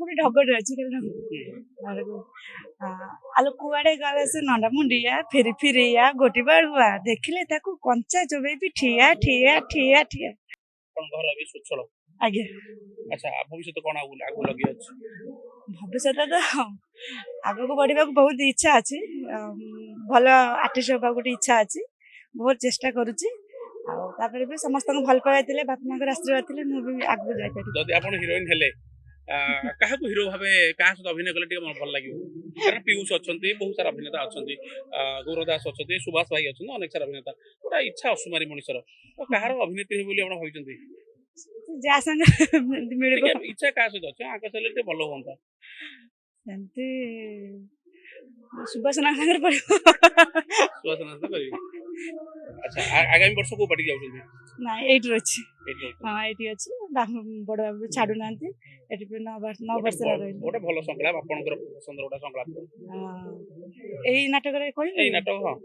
ଗୋଟେ ଢଗଟେ ଅଛି ଆଲୋ କୁଆଡେ ଗଲା ସେ ନଣ୍ଡା ମୁଣ୍ଡିଆ ଫେରି ଫିରିଆ ଗୋଟି ବାଳୁଆ ଦେଖିଲେ ତାକୁ କଞ୍ଚା ଚୋବେଇବି ଠିଆ ଠିଆ ଠିଆ ଠିଆ। ଘର ବି ସୁଚଳ। ଆଜ୍ଞା। ଆଚ୍ଛା ଭବିଷ୍ୟତ କଣ ଆଗକୁ ଲଗି ଅଛି? ଭବିଷ୍ୟତ ତ ଆଗକୁ ବଢିବାକୁ ବହୁତ ଇଚ୍ଛା ଅଛି। ଭଲ ଆର୍ଟିଷ୍ଟ ହବାକୁ ଗୋଟେ ଇଚ୍ଛା ଅଛି। ବହୁତ ଚେଷ୍ଟା କରୁଛି। ଆଉ ତାପରେ ବି ସମସ୍ତଙ୍କୁ ଭଲ ପାଇବା ଥିଲେ ବାପା ମାଙ୍କର ଆଶୀର୍ବାଦ ଥିଲେ ମୁଁ ବି ଆଗକୁ ଯାଇପାରିବି। ଯଦି ଆପଣ ହିରୋଇନ ହେଲେ କାହାକୁ ହିରୋ ଭାବେ କାହା ସହିତ ଅଭିନୟ କଲେ ଟିକେ ଭଲ ଲାଗିବ? କାରଣ ପିୟୁଷ ଅଛନ୍ତି, ବହୁତ ସାରା ଅଭିନେତା ଅଛନ୍ତି, ଗୌର ଦାସ ଅଛନ୍ତି, ସୁଭାଷ ଭାଇ ଅଛନ୍ତି, ଅନେକ ସାରା ଅଭିନେତା। ଗୋଟେ ଇଚ୍ଛା ଅସୁମାରୀ ମଣିଷର ତ କାହାର ଅଭିନେତ୍ରୀ ହେବେ ବୋଲି ଆପଣ ଭାବିଛନ୍ତି? ଯାହା ସାଙ୍ଗେ ମିଳିବ ଇଚ୍ଛା କାହା ସହିତ ଅଛି ଆଙ୍କ ସହିତ ଟିକେ ଭଲ ହୁଅନ୍ତା? ସେମିତି ସୁବାସନା ସାଙ୍ଗରେ ପଡିବ। ସୁବାସନା ସହିତ କରିବି। ଆଚ୍ଛା ଆଗାମୀ ବର୍ଷ କୋଉ ପାର୍ଟି ଯାଉଛନ୍ତି? ନାଇଁ ଏଇଠି ଅଛି। ହଁ ଏଇଠି ଅଛି। ବଡ ବାବୁ ଛାଡୁନାହାନ୍ତି। ଏଠି 9 ବର୍ଷ ରହିଲି। ଗୋଟେ ଭଲ ସଂଳାପ ଆପଣଙ୍କର ପସନ୍ଦର ଗୋଟେ ସଂଳାପ। ଏଇ ନାଟକରେ କହିବି। ଏଇ ନାଟକ ହଁ।